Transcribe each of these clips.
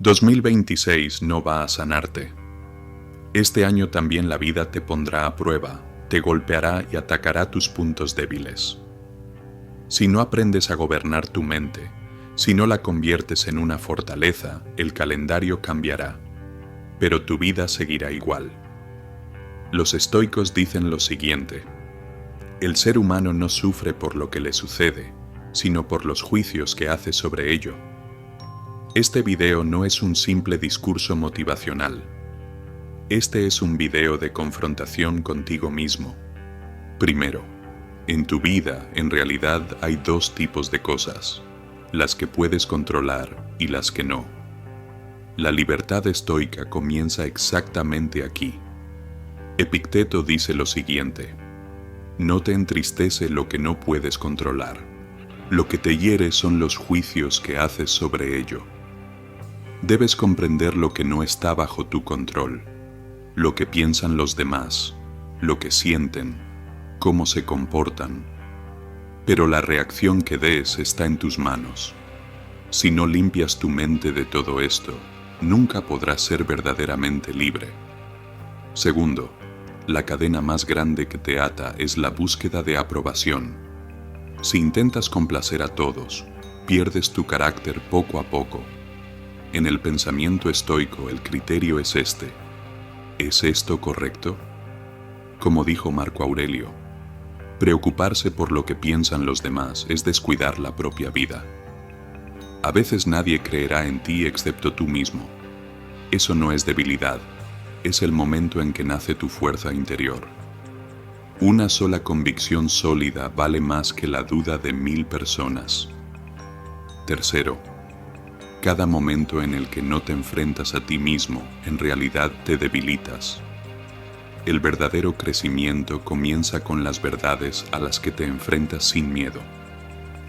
2026 no va a sanarte. Este año también la vida te pondrá a prueba, te golpeará y atacará tus puntos débiles. Si no aprendes a gobernar tu mente, si no la conviertes en una fortaleza, el calendario cambiará, pero tu vida seguirá igual. Los estoicos dicen lo siguiente: el ser humano no sufre por lo que le sucede, sino por los juicios que hace sobre ello. Este video no es un simple discurso motivacional. Este es un video de confrontación contigo mismo. Primero, en tu vida en realidad hay dos tipos de cosas, las que puedes controlar y las que no. La libertad estoica comienza exactamente aquí. Epicteto dice lo siguiente: no te entristece lo que no puedes controlar. Lo que te hiere son los juicios que haces sobre ello. Debes comprender lo que no está bajo tu control, lo que piensan los demás, lo que sienten, cómo se comportan. Pero la reacción que des está en tus manos. Si no limpias tu mente de todo esto, nunca podrás ser verdaderamente libre. Segundo, la cadena más grande que te ata es la búsqueda de aprobación. Si intentas complacer a todos, pierdes tu carácter poco a poco. En el pensamiento estoico el criterio es este: ¿es esto correcto? Como dijo Marco Aurelio, preocuparse por lo que piensan los demás es descuidar la propia vida. A veces nadie creerá en ti excepto tú mismo. Eso no es debilidad, es el momento en que nace tu fuerza interior. Una sola convicción sólida vale más que la duda de 1000 personas. Tercero, cada momento en el que no te enfrentas a ti mismo, en realidad te debilitas. El verdadero crecimiento comienza con las verdades a las que te enfrentas sin miedo.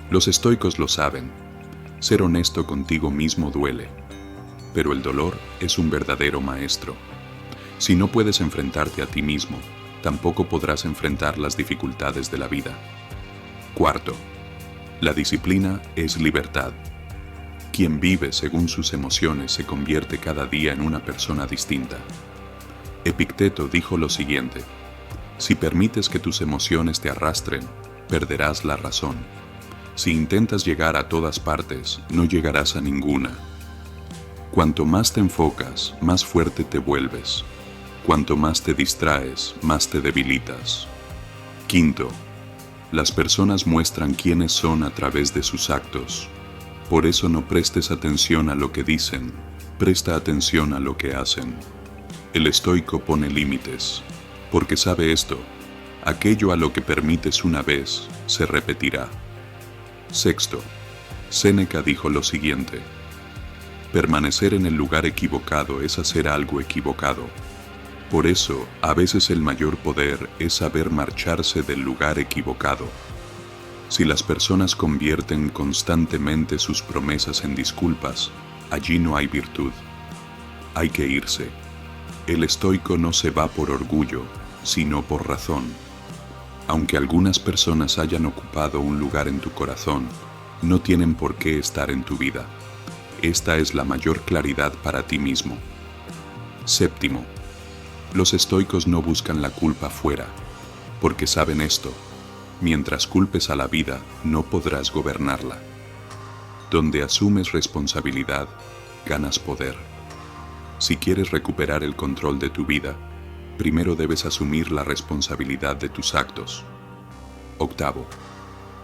Los estoicos lo saben. Ser honesto contigo mismo duele, pero el dolor es un verdadero maestro. Si no puedes enfrentarte a ti mismo, tampoco podrás enfrentar las dificultades de la vida. Cuarto, la disciplina es libertad. Quien vive según sus emociones se convierte cada día en una persona distinta. Epicteto dijo lo siguiente: si permites que tus emociones te arrastren, perderás la razón. Si intentas llegar a todas partes, no llegarás a ninguna. Cuanto más te enfocas, más fuerte te vuelves. Cuanto más te distraes, más te debilitas. Quinto, las personas muestran quiénes son a través de sus actos. Por eso no prestes atención a lo que dicen, presta atención a lo que hacen. El estoico pone límites, porque sabe esto: aquello a lo que permites una vez, se repetirá. Sexto, Séneca dijo lo siguiente: permanecer en el lugar equivocado es hacer algo equivocado. Por eso, a veces el mayor poder es saber marcharse del lugar equivocado. Si las personas convierten constantemente sus promesas en disculpas, allí no hay virtud. Hay que irse. El estoico no se va por orgullo, sino por razón. Aunque algunas personas hayan ocupado un lugar en tu corazón, no tienen por qué estar en tu vida. Esta es la mayor claridad para ti mismo. Séptimo, los estoicos no buscan la culpa fuera, porque saben esto: mientras culpes a la vida, no podrás gobernarla. Donde asumes responsabilidad, ganas poder. Si quieres recuperar el control de tu vida, primero debes asumir la responsabilidad de tus actos. Octavo,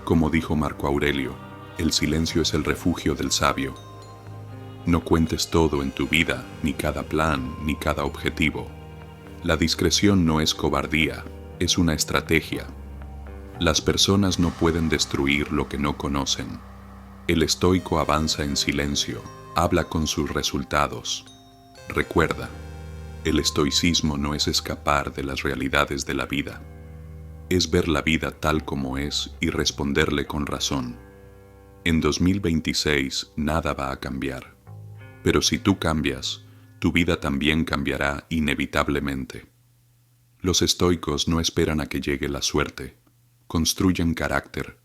como dijo Marco Aurelio, el silencio es el refugio del sabio. No cuentes todo en tu vida, ni cada plan, ni cada objetivo. La discreción no es cobardía, es una estrategia. Las personas no pueden destruir lo que no conocen. El estoico avanza en silencio, habla con sus resultados. Recuerda, el estoicismo no es escapar de las realidades de la vida. Es ver la vida tal como es y responderle con razón. En 2026 nada va a cambiar. Pero si tú cambias, tu vida también cambiará inevitablemente. Los estoicos no esperan a que llegue la suerte. Construyen carácter,